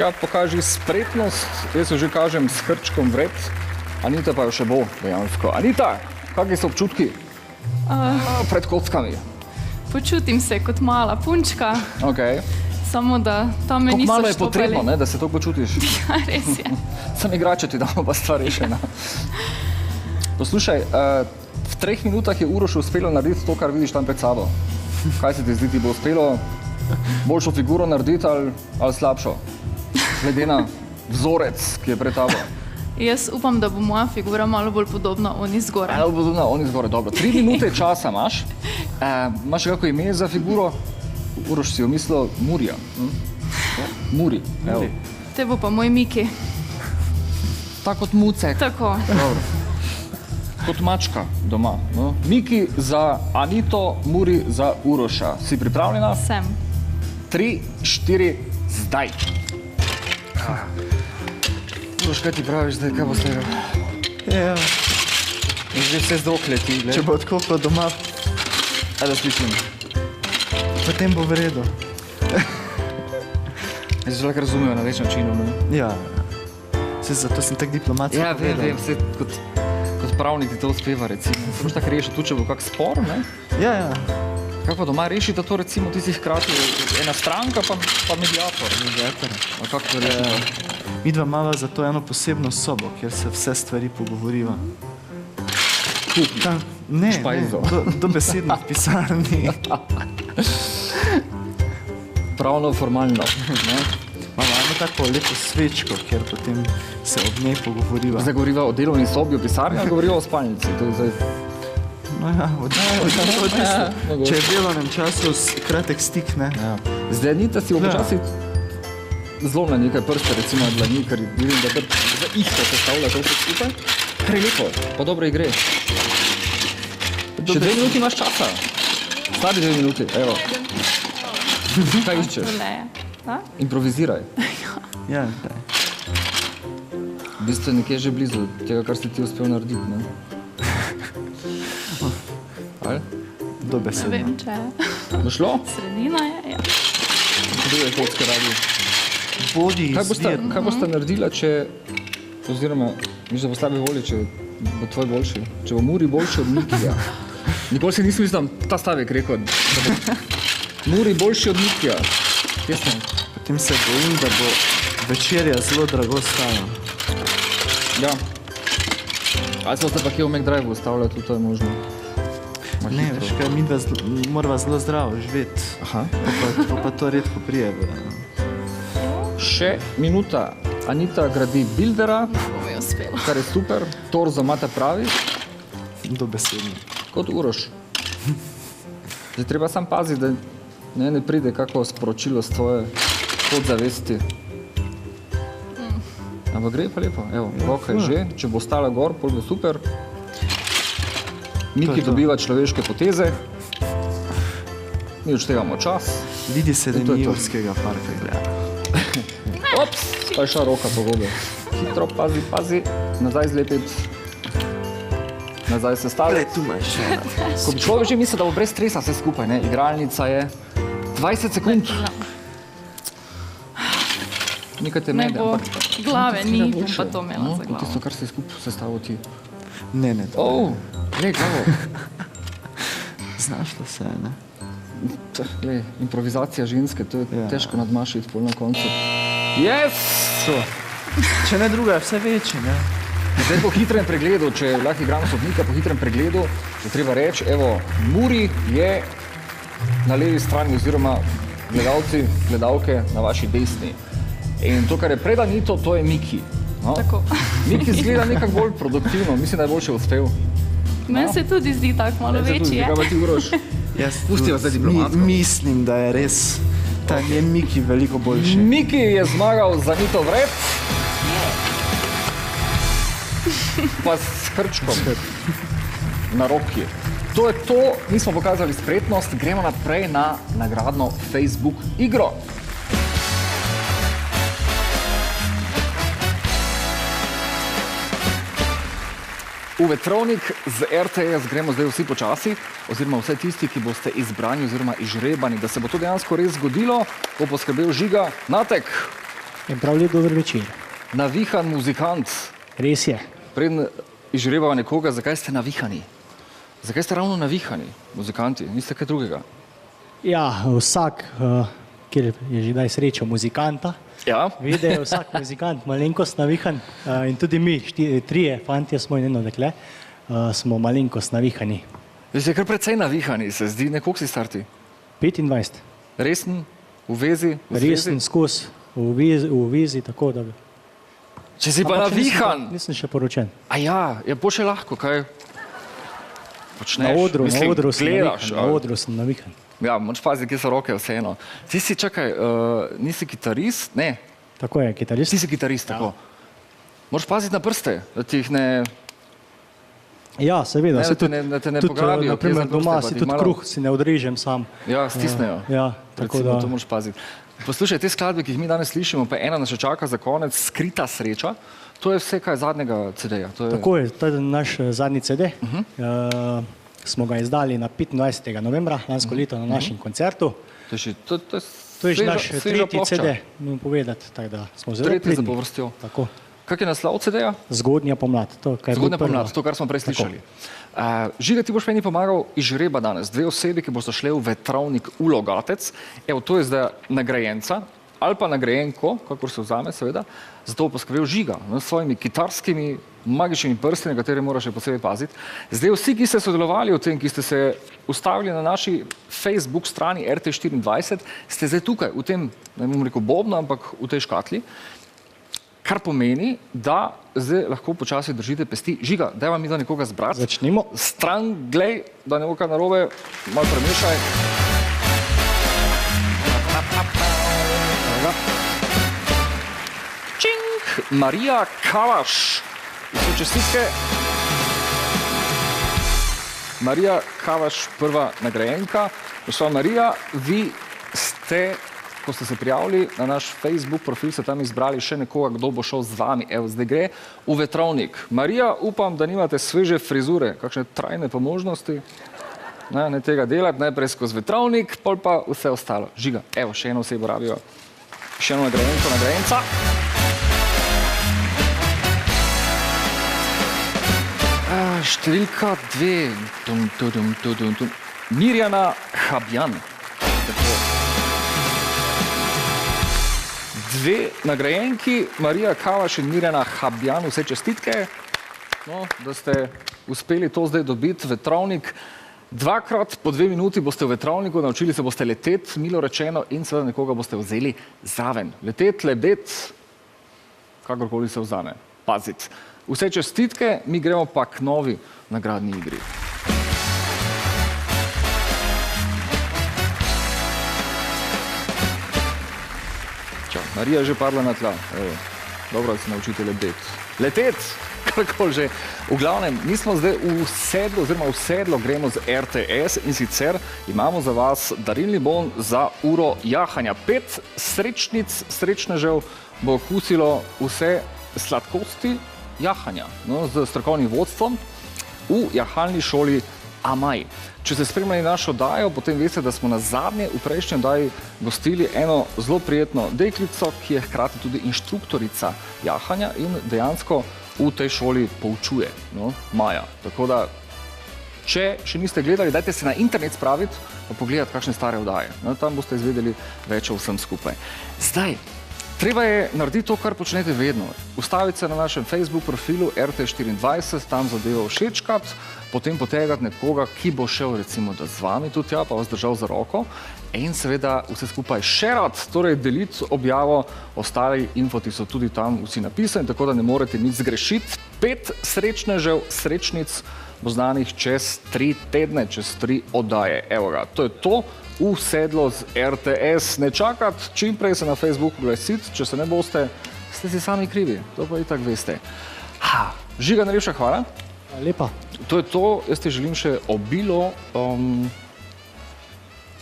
Ja, pokaži spretnost, jaz jo že kažem s hrčkom vred, Anita pa jo še bo dejansko. Anita, kakšni so občutki pred kockami? Počutim se kot mala punčka, Okay. samo da tam me niso Kako malo je štopali. potrebno, ne, da se to počutiš? Ja, res je. Sam igrače ti damo pa stvar rešena. Poslušaj, v 3 minutah je Urošu uspelo narediti to, kar vidiš tam pred sabo. Kaj se ti zdi, ti bo uspelo boljšo figuro narediti ali slabšo? Glede na vzorec, ki je pred tabo. Jaz upam, da bo moja figura malo bolj podobna oni zgoraj. Malo podobna oni zgoraj, dobro. 3 minute časa imaš. Imaš kako ime za figuro? Uroš si jo mislil Murija. Muri. Te bo pa moj Miki. Tako kot Mucek. Tako. Dobro. Kot mačka doma. No? Miki za Anito, Muri za Uroša. Si pripravljena? Sem. 3, 4, zdaj. Uroš, kaj ti praviš zdaj, kaj bo sledil? Ja, Že vse z rok leti, gled. če bo tako kot doma, Da slišim. potem bo v redu. Jaz že lahko razumejo na več načinov. Ne? Ja, zato sem tak diplomatski Ja, povedal. vem, vse kot pravnik ti to uspeva, recimo. Se boš tako rešil, tudi če bo kak spor, ne? Ja. Kako pa doma rešite to, recimo, ti si hkrati ena stranka, pa mediator. A kako to rešite? Midva imava zato eno posebno sobo, kjer se vse stvari pogovoriva. Ne, dobesedno v pisarni. Pravno, formalno. Imamo eno tako lepo svečko, kjer potem se ob njej pogovoriva. Zdaj govoriva o delovni sobi v pisarni, ali govoriva o spalnici? To je zdaj... No ja, odvisno. Če je v delovnem času kratek stik, ne? Zdaj ni, da si včasih zlomila nekaj prste, recimo na dlani, ker vidim, da kar za ihto se stavlja to vse skupaj. Kar je lepo, pa dobro igre. Še 2 minuti imaš časa. Slabi 2 minuti, evo. Kaj iščeš? Improviziraj. Ja, v bistvu nekje že blizu tega, kar si ti uspel narediti, ne? Ali? Dobesedno. Ne vem, če je. Bo šlo? Sredina je, ja. Kdo je kocke radi? Bodi Kaj boste naredila, če, oziroma, misliš, da bo slabe volje, če bo tvoj boljši? Če bo Muri boljši od Mikija? Nikoli si nisem mislil, ta stavek rekel, da bo Muri boljši od Mikija. Kje smo? Potem se bojim, da bo večerja zelo drago stala. Ja. Ali smo se pa kje v McDrive ustavljati, to je možno? Ne, veš kaj, mi morava zelo zdravo živeti. Aha. Pa to redko prije. Še minuta. Anita gradi bildera, kar je super. Torzo imate pravi. Dobesedno. Kot Uroš. Zdaj treba sam paziti, da ne pride kako sporočilo s tvoje podzavesti. Ampak gre pa lepo. Evo, roka je že. Če bo ostala gor, pol bo super. Miki dobiva človeške poteze. Mi odštevamo čas. Vidi se, da je Nijorskega parka gleda. Ops, pa je šla roka po gobe. Hitro, pazi, nazaj zlepiti. Nazaj se staviti. Tu imaš še. Ko bi človek že mislil, da bo brez stresa vse skupaj, ne? Igralnica je 20 sekund. Nekaj te mede. Ne bo glave, ni, bom pa to imela za glavo. Tisto, kar si skupaj sestavil ti. Ne. Glej, glavo. Znašla se je, ne? Glej, improvizacija ženske, to je težko nadmašiti pol na koncu. Yes! Če ne druga, je vse večje, ne? Zdaj po hitrem pregledu, če lahko igramo sodnika po hitrem pregledu, je treba reči, evo, Muri je na levi strani oziroma gledalci, gledalke na vaši desni. In to, kar je pred Anito, to je Miki. No? Tako. Miki zgleda nekako bolj produktivno, mislim, da je boljše uspel. Meni se tudi zdi tako malo večji, je. Kaj pa ti, Uroš? Pustiva zdaj diplomatsko. Mislim, da je res ta njen Miki veliko boljši. Miki je zmagal za Anito vred. Pa s hrčkom na roki. To je to, mi smo pokazali spretnost, gremo naprej na nagradno Facebook igro. V vetrovnik z RTS gremo zdaj vsi počasi, oziroma vse tisti, ki boste izbrani oziroma izžrebani, da se bo to dejansko res zgodilo, bo poskrbel Žiga Natek. Prav lep dober večer. Navihan muzikant. Res je. Preden izžrebava nekoga, zakaj ste navihani? Zakaj ste ravno navihani, muzikanti? Niste kaj drugega? Ja, vsak, kjer je že daj srečo muzikanta, ve, da je vsak muzikant malenkost navihan in tudi mi, 3 fantje smo in 1 dekle, smo malenkost navihani. Vi ste kar precej navihani, se zdi, koliko si star ti? 25. Resen? V vezi? Resen, skos, v vezi, tako da bi. Če si pa navihan! Nisem še poročen. A ja, je po še lahko, kaj počneš? Na odru gledaš, na odru sem navihan. Ja, moč pazi, kje so roke, vseeno. Ti si, čakaj, nisi kitarist? Ne, Tako je, kitarist. Ti si kitarist, tako. Moraš paziti na prste, da ti jih ne... Ja, seveda. Da te ne pograbijo. Naprimer, doma si tudi kruh, si ne odrežem sam. Ja, stisnejo. Ja, tako da. To moraš paziti. Poslušaj, te skladbe, ki jih mi danes slišimo, pa ena nas še čaka za konec, Skrita sreča. To je vse kaj zadnjega CD-ja. Tako je, to je naš zadnji CD. Smo ga izdali na 25. novembra lansko leto na našem koncertu. To je naš tretji CD, moram povedati. Tretji za povrstjo. Tako. Kak je naslov CD-ja? Zgodnja pomlad. Zgodnja pomlad, to, kar smo prej slišali. Žiga, ti boš meni pomagal izžreba danes. 2 osebi, ki boste šli v Vetrovnik v Logatec. Evo, to je zdaj nagrajenca, ali pa nagrajenko, kakor se vzame, seveda. Zato bo poskrbel Žiga s svojimi kitarskimi magičnimi prsti, na katere moraš še posebej paziti. Zdaj, vsi, ki ste sodelovali v tem, ki ste se ustavili na naši Facebook strani RT24, ste zdaj tukaj, v tem, ne bom rekel bobno, ampak v tej škatli. Kar pomeni, da zdaj lahko počasi držite pesti. Žiga, daj vam mi da nekoga zbrati. Začnimo. Stran, glej, da ne bo kaj narobe, malo premešaj. Čink! Marija Kavaš. Vse čestitke. Marija Kavaš, prva nagrajenka. Gospa Marija, vi ste... Ko ste se prijavili na naš Facebook profil, ste tam izbrali še nekoga, kdo bo šel z vami. Evo, zdaj gre v Vetrovnik. Marija, upam, da nimate sveže frizure, kakšne trajne pomožnosti. Ne tega delati, najprej skozi Vetrovnik, pol pa vse ostalo. Žiga, evo, še eno osebo rabijo. Še eno nagrajenko, nagrajenca. Številka 2. Mirjana Habjan. Dve nagrajenki, Marija Kavaš in Mirjana Habjan, vse čestitke, da ste uspeli to zdaj dobiti. Vetrovnik, 2krat po 2 minuti boste v Vetrovniku, naučili se boste leteti, milo rečeno, in seveda nekoga boste vzeli zraven. Leteti, lebeti, kakorkoli se vzame. Paziti. Vse čestitke, mi gremo pa k novi nagradni igri. Marija je že padla na tla. Dobro, da se naučite lebeti. Leteti, karkoli že. V glavnem, mi smo zdaj v sedlo, oziroma v sedlo gremo z RTS in sicer imamo za vas darilni bon za uro jahanja. 5 srečnic, srečnežev bo okusilo vse sladkosti jahanja z strokovnim vodstvom v jahalni šoli Amaj. Če ste spremljali našo oddajo, potem veste, da smo na zadnje v prejšnji oddaji gostili eno zelo prijetno deklico, ki je hkrati tudi inštruktorica jahanja in dejansko v tej šoli poučuje, Maja. Tako da, če še niste gledali, dajte se na internet spraviti pa pogledati kakšne stare oddaje. Tam boste izvedeli več o vsem skupaj. Zdaj, treba je narediti to, kar počnete vedno. Ustaviti se na našem Facebook profilu RT24, tam zadevo všečkati, potem potegati nekoga, ki bo šel recimo da z vami tudi pa vas držal za roko in seveda vse skupaj shareati, torej deliti objavo, ostali infoti so tudi tam vsi napisani, tako da ne morete nič zgrešiti. 5 srečnežev, srečnic bo znanih čez 3 tedne, čez 3 oddaje. Evo ga, to je to. V sedlo z RTS. Ne čakati, čim prej se na Facebooku glasiti, če se ne boste, ste si sami krivi. To pa itak veste. Žiga, najlepša hvala. Lepa. To je to, jaz ti želim še obilo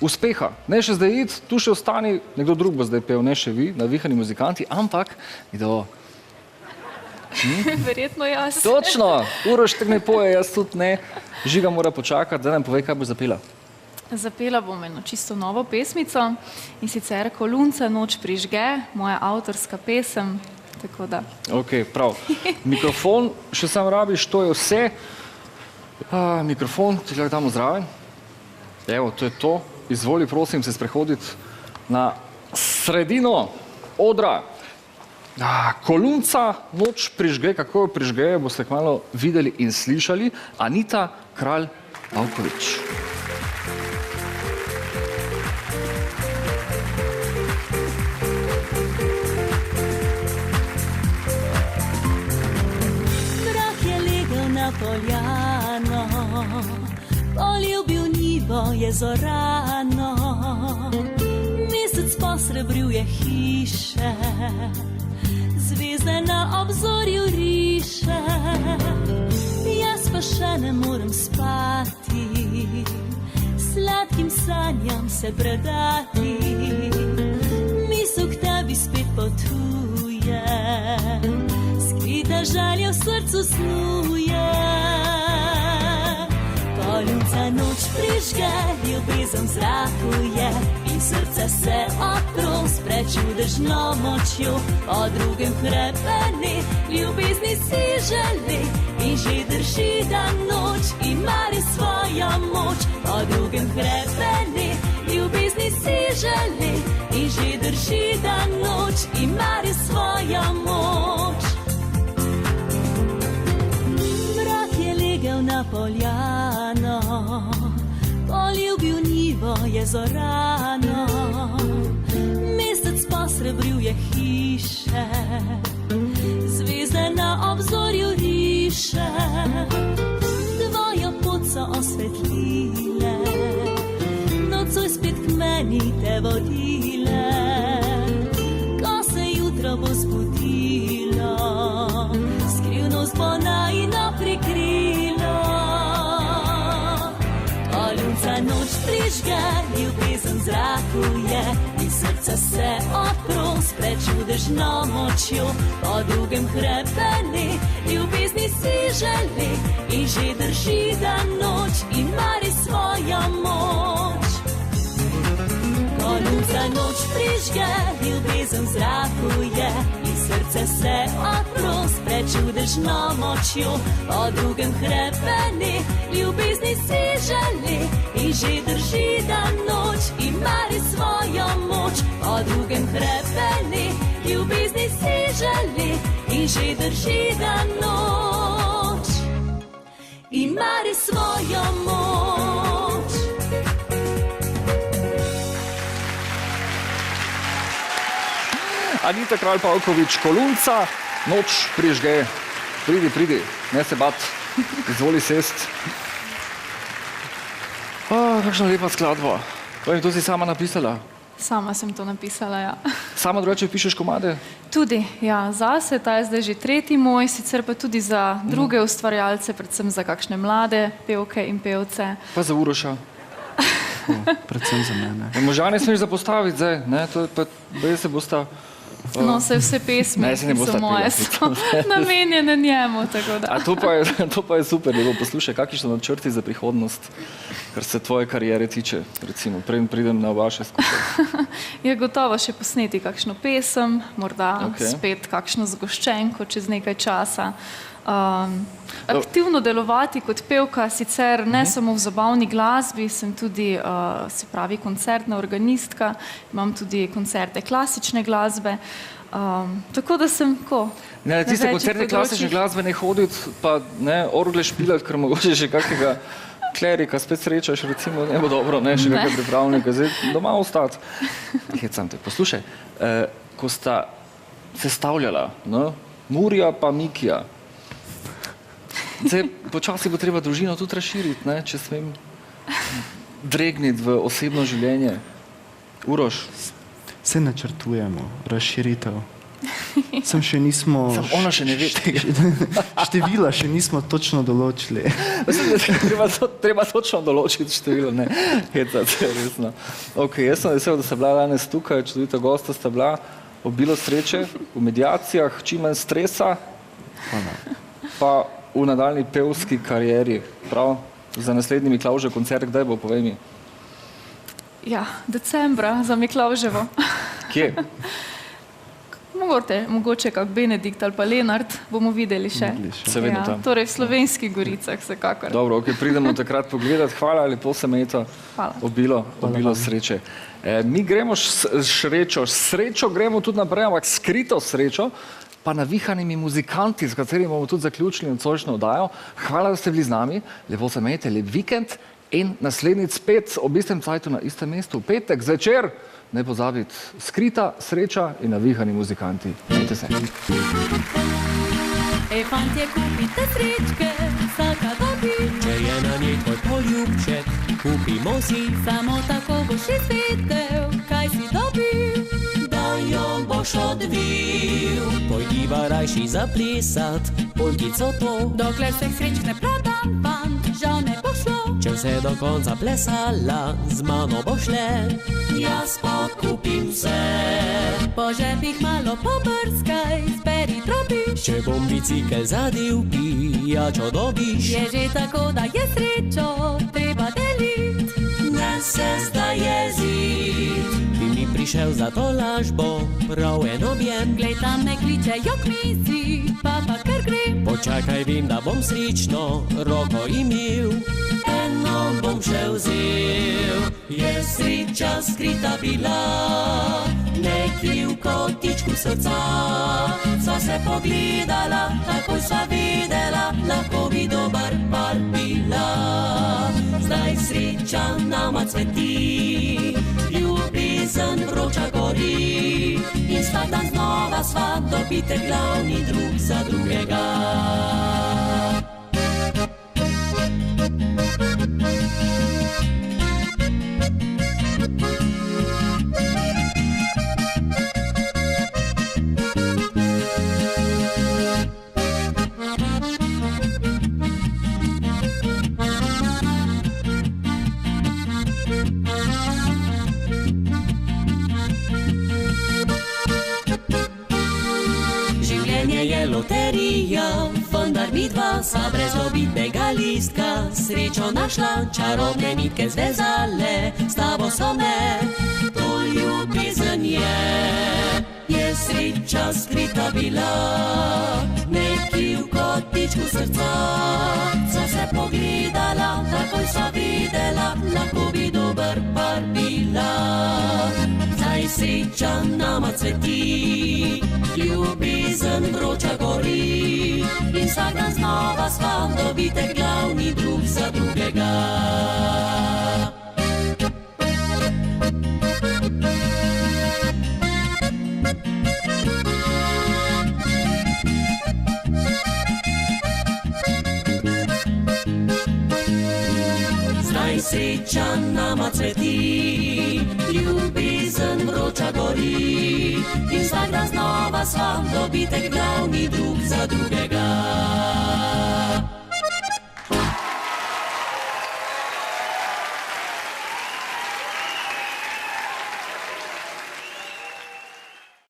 uspeha. Ne še zdaj iti, tu še ostani, nekdo drug bo zdaj pel, ne še vi, navihani muzikanti, ampak kdo? Verjetno jaz. Točno, Uroš tak ne poje, jaz tudi ne. Žiga mora počakati, da nam povej, kaj boš zapela. Zapela bom eno čisto novo pesmico in sicer Kolunca noč prižge, moja avtorska pesem. Tako da. Ok, prav. Mikrofon še sam rabiš, to je vse. Mikrofon, ti lahko damo zraven. Evo, to je to. Izvoli, prosim, se sprehoditi na sredino odra. Kolunca noč prižge, kako jo prižge, boste kmalu videli in slišali. Anita Kralj Pavkovič. Poljano, poljubil njivo je zorano, mesec po posrebruje hiše, zvezde na obzorju riše. Jaz pa še ne morem spati, sladkim sanjam se predati. Misel k tebi spet potuje, skrita želja v srcu snuje. Poljubca noč prižge, ljubezen zrakuje in srce se otrus pred čudežno močjo. O drugem hrepeni, ljubezni si želi in že drži dan noč in mari svojo moč. O drugem hrepeni, ljubezni si želi in že drži dan noč in mari svojo moč. Mrak je legel na poljano, poljubil njivo je zorano. Mesec posrebril je hiše, zvezde na obzorju riše. Tvojo pot so osvetlile, nocoj spet k meni te vodile. Ko se jutro bo zbudilo, skrivnost bo najino prikrilo. Poljubca noč prižge, ljubezen zrakuje in srce se otrus pred čudežno močjo. O drugem hrepeni, ljubezni si želi in že drži dan noč in mari svojo moč. Poljubca noč prižge, ljubezen zrakuje in srce se otrus pred čudežno močjo. O drugem hrepeni, ljubezni si želi in že drži dan noč in mari svojo moč. O drugem hrepeni, ljubezni si želi in že drži dan noč in mari svojo moč. Anita Kralj Pavković, Kolunca, noč prižge. Pridi, ne se bat, izvoli sest. Kakšna lepa skladba. To si sama napisala? Sama sem to napisala, ja. Sama drugače pišeš komade? Tudi, ja, zase, ta je zdaj že tretji moj, sicer pa tudi za druge ustvarjalce, predvsem za kakšne mlade pevke in pevce. Pa za Uroša? Predvsem za mene. Moža ne smeš zapostaviti zdaj, ne? To je pa, se bosta... No, vse pesmi, ki so moje, so namenjene njemu, tako da. A to pa je super, da bo poslušaj, kakšni so načrti za prihodnost, kar se tvoje kariere tiče, recimo, preden pridem na vaše skupaj. Je gotovo še posneti kakšno pesem, morda spet kakšno zgoščenko čez nekaj časa. Aktivno delovati kot pevka, sicer ne samo v zabavni glasbi, sem tudi, se pravi, koncertna organistka, imam tudi koncerte klasične glasbe, tako da sem ko na večjih področjih. Tiste koncerte klasične glasbe ne hoditi, pa ne orgle špilati, ker mogoče že kakega klerika spet srečaš, recimo, ne bo dobro, ne, še kakega pripravnika, zdaj doma ostati. Hecam te, poslušaj, ko sta sestavljala, Murija pa Mikija, zdaj, počasi bo treba družino tudi razširiti, ne, če smem dregniti v osebno življenje. Uroš? Se načrtujemo, razširitev. Sem še nismo... Ona še ne ve. Števila še nismo točno določili. Treba točno določiti število, ne. Hecate, resno. Ok, jaz sem vesel, da sta bila danes tukaj, čudovita gosta sta bila, obilo sreče v mediacijah, čim manj stresa, pa v nadaljni pevski karieri, prav? Za naslednji Miklavžev koncert, kdaj bo, povej mi? Ja, decembra za Miklavževo. Kje? Mogoče kak Benedikt ali pa Lenart, bomo videli še. Seveda tam. Torej v Slovenskih Goricah, vsekakor. Dobro, ok, pridemo takrat pogledati. Hvala, lepo se Meta. Hvala. Obilo sreče. Mi gremo srečo gremo tudi naprej, ampak skrito srečo, pa navihanimi muzikanti, s katerimi bomo tudi zaključili nocojšnjo oddajo. Hvala, da ste bili z nami, lepo se imejte, lep vikend in naslednjič spet ob istem cajtu na istem mestu, v petek zvečer, ne pozabiti, skrita sreča in navihani muzikanti. Imejte se. Ej, fantje, kupite srečke, vsaka dobi. Če je na njej tvoj poljubček, kupimo si. Samo tako boš izvedel, kaj si dobil. boš odvil. Pojdiva rajši zaplesat, polkico to. Dokler se srečne prodan fant, žal ne bo šlo. Če vse do konca plesala, z mano boš le. Jaz pokupim vse. Po žepih malo pobrskaj, zberi drobiš. Če bom bicikel zadel, pijačo dobiš. Je že tako, da je srečo treba delit. Ne se zdaj jezit, bi mi prišel za to lažbo, prav en objem. Glej, tam me kličejo k mizi, pa kar grem. Počakaj, vem, da bom srečno roko imel. Eno bom še vzel, je sreča skrita bila. Nekje v kotičku srca sva se pogledala, takoj sva vedela, lahko bi dober par bila. Zdaj sreča nama cveti, ljubezen vroča gori. In vsak dan znova sva dobite glavni drug za drugega. Loterija, vendar midva sva brez dobitnega listka srečo našla, čarobne nitke zvezale, s tabo so me, to ljubezen je sreča skrita bila. Nekje v kotičku srca sva se pogledala, takoj sva videla, lahko bi dober par bila. Zdaj sreča nama cveti, ljubezen vroča gori. In vsak dan znova sva dobite glavni drug za drugega. Zdaj sreča nama cveti, ljubezen vroča gori. In vsak dan znova sva dobite glavni drug za drugega.